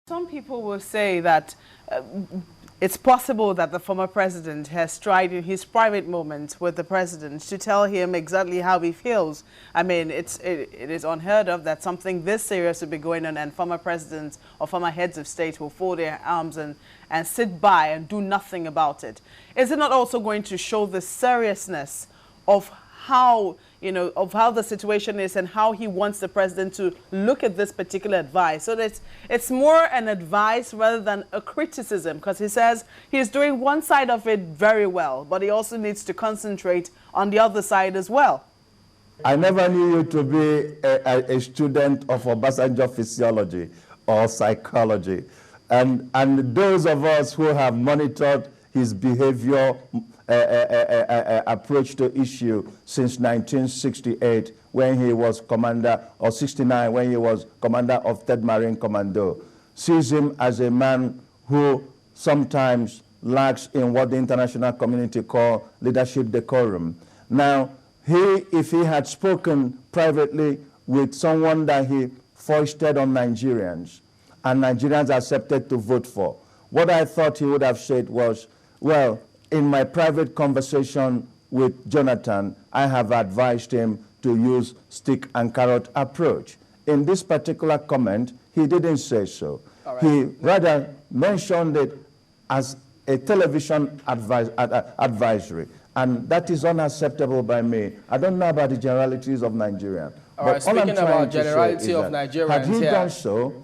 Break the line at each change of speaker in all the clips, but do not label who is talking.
Some people will say that it's possible that the former president has tried in his private moments with the president to tell him exactly how he feels. I mean, it is unheard of that something this serious would be going on and former presidents or former heads of state will fold their arms and sit by and do nothing about it. Is it not also going to show the seriousness of how, of how the situation is and how he wants the president to look at this particular advice? So that it's more an advice rather than a criticism, because he says he's doing one side of it very well, but he also needs to concentrate on the other side as well.
I never knew you to be a student of Obasanjo physiology or psychology. And those of us who have monitored his behavior approach to issue since 1968 when he was commander, or 69 when he was commander of 3rd Marine Commando, sees him as a man who sometimes lacks in what the international community call leadership decorum. Now, if he had spoken privately with someone that he foisted on Nigerians, and Nigerians accepted to vote for, what I thought he would have said was, well, in my private conversation with Jonathan, I have advised him to use stick and carrot approach. In this particular comment, he didn't say so. Right. He rather mentioned it as a television advisory, and that is unacceptable by me. I don't know about the generalities of Nigeria.
All right, speaking about generality of Nigerians,
had he done so,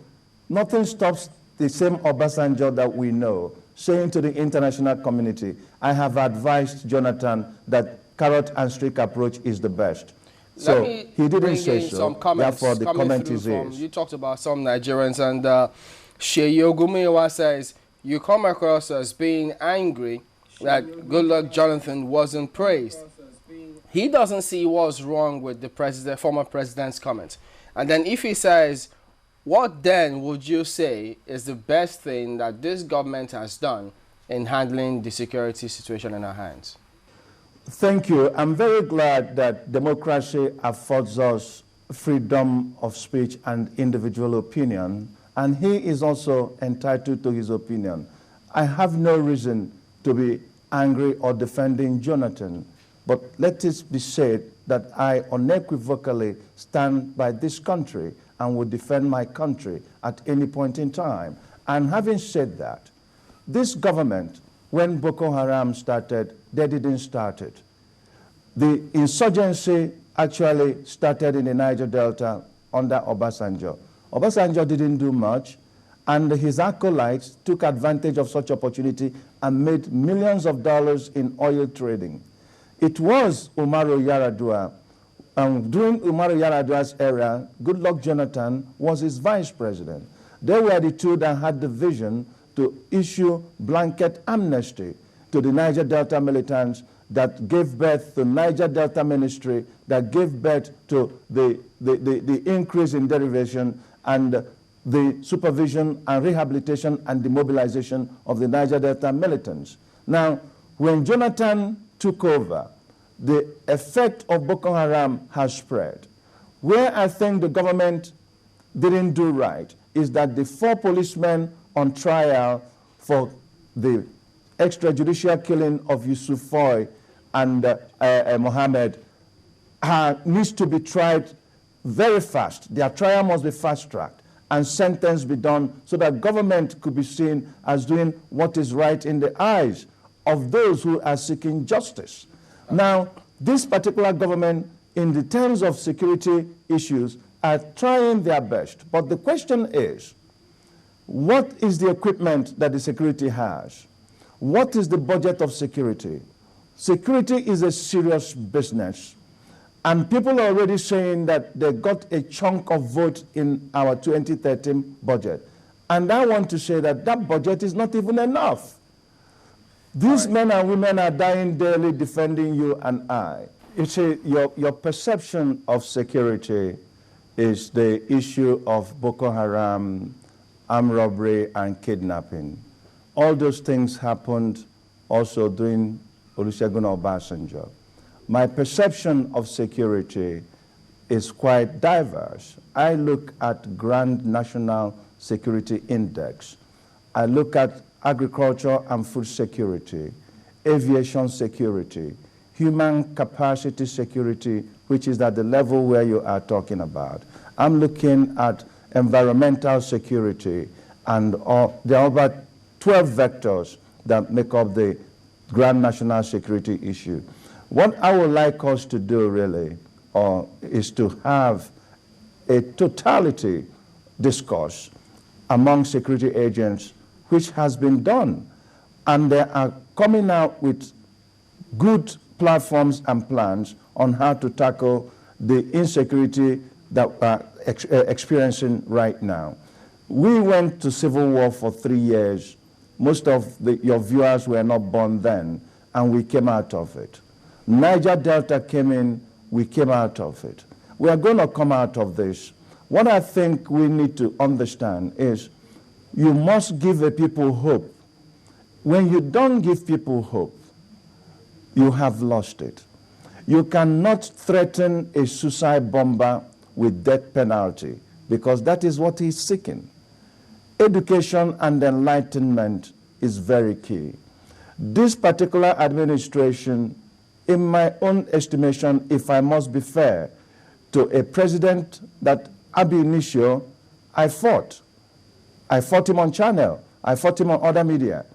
nothing stops the same Obasanjo that we know saying to the international community, I have advised Jonathan that carrot and stick approach is the best. So he didn't say so, therefore the comment is his.
You talked about some Nigerians, and Sheyi Ogumiwa says, you come across as being angry that Goodluck Jonathan wasn't praised. He doesn't see what's wrong with the former president's comment. And then if he says, what then would you say is the best thing that this government has done in handling the security situation in our hands?
Thank you. I'm very glad that democracy affords us freedom of speech and individual opinion, and he is also entitled to his opinion. I have no reason to be angry or defending Jonathan, but let it be said that I unequivocally stand by this country and will defend my country at any point in time. And having said that, this government, when Boko Haram started, they didn't start it. The insurgency actually started in the Niger Delta under Obasanjo. Obasanjo didn't do much, and his acolytes took advantage of such opportunity and made millions of dollars in oil trading. It was Umaru Yar'Adua. During Umaru Yar'Adua's era, Goodluck Jonathan was his vice president. They were the two that had the vision to issue blanket amnesty to the Niger Delta militants that gave birth to Niger Delta Ministry, that gave birth to the increase in derivation and the supervision and rehabilitation and demobilization of the Niger Delta militants. Now, when Jonathan took over, the effect of Boko Haram has spread. Where I think the government didn't do right is that the 4 policemen on trial for the extrajudicial killing of Yusuf Foy and Mohammed needs to be tried very fast. Their trial must be fast-tracked and sentence be done so that government could be seen as doing what is right in the eyes of those who are seeking justice. Now, this particular government, in the terms of security issues, are trying their best. But the question is, what is the equipment that the security has? What is the budget of security? Security is a serious business. And people are already saying that they got a chunk of vote in our 2013 budget. And I want to say that that budget is not even enough. These men and women are dying daily defending you and I. You see, your perception of security is the issue of Boko Haram, armed robbery, and kidnapping. All those things happened also during Olusegun Obasanjo. My perception of security is quite diverse. I look at grand national Security Index. I look at agriculture and food security, aviation security, human capacity security, which is at the level where you are talking about. I'm looking at environmental security, and there are about 12 vectors that make up the grand national security issue. What I would like us to do really is to have a totality discourse among security agents, which has been done. And they are coming out with good platforms and plans on how to tackle the insecurity that we're experiencing right now. We went to civil war for 3 years. Most of your viewers were not born then, and we came out of it. Niger Delta came in, we came out of it. We are going to come out of this. What I think we need to understand is you must give the people hope. When you don't give people hope, you have lost it. You cannot threaten a suicide bomber with death penalty, because that is what he's seeking. Education and enlightenment is very key. This particular administration, in my own estimation, if I must be fair, to a president that ab initio I fought. I fought him on channel. I fought him on other media.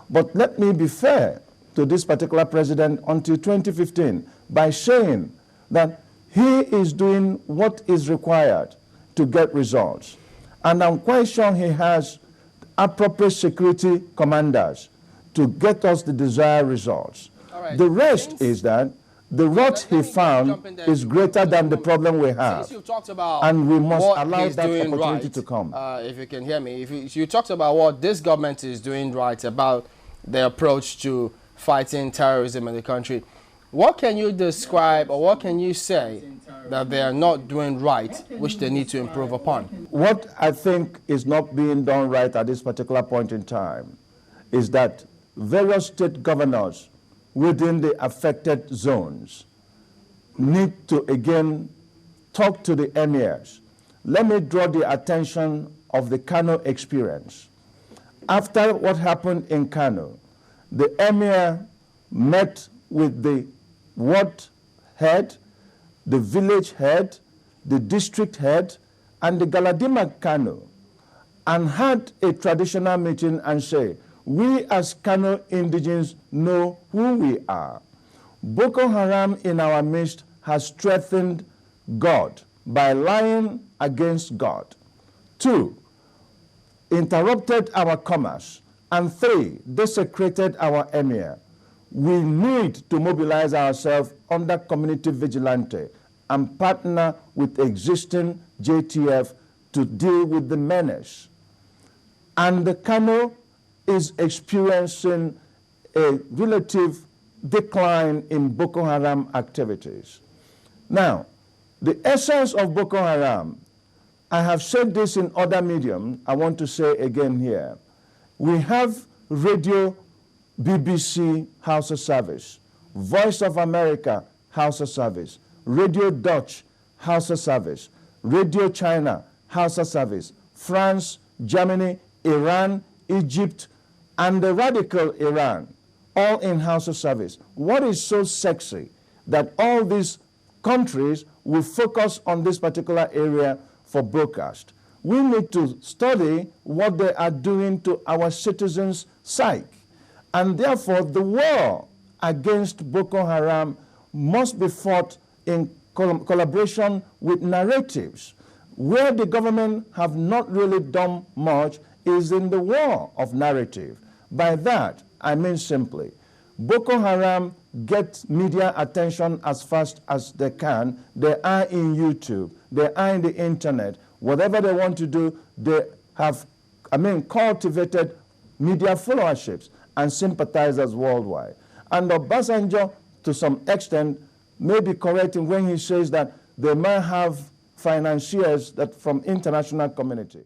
But let me be fair to this particular president until 2015 by saying that he is doing what is required to get results. And I'm quite sure he has appropriate security commanders to get us the desired results. Right. The rest is that the rot he found is greater than the problem we have.
Since you talked about
and we must allow that opportunity to come.
If you can hear me, if you talked about what this government is doing right about the approach to fighting terrorism in the country, what can you describe or what can you say that they are not doing right, which they need to improve upon?
What I think is not being done right at this particular point in time is that various state governors within the affected zones need to again talk to the emirs. Let me draw the attention of the Kano experience. After what happened in Kano, the emir met with the ward head, the village head, the district head, and the Galadima Kano, and had a traditional meeting and say, we as Kano indigenes know who we are. Boko Haram in our midst has threatened God by lying against God. 2, interrupted our commerce. And 3, desecrated our emir. We need to mobilize ourselves under community vigilante and partner with existing JTF to deal with the menace. And the Kano is experiencing a relative decline in Boko Haram activities. Now, the essence of Boko Haram, I have said this in other mediums, I want to say again here. We have radio, BBC House of Service, Voice of America House of Service, Radio Dutch House of Service, Radio China House of Service, France, Germany, Iran, Egypt, and the radical Iran, all in House of Service. What is so sexy that all these countries will focus on this particular area for broadcast? We need to study what they are doing to our citizens' psyche. And therefore, the war against Boko Haram must be fought in collaboration with narratives. Where the government have not really done much is in the war of narrative. By that, I mean simply, Boko Haram get media attention as fast as they can. They are in YouTube. They are in the internet. Whatever they want to do, they have, cultivated media followerships and sympathizers worldwide. And Obasanjo, to some extent, may be correct when he says that they might have financiers that from international community.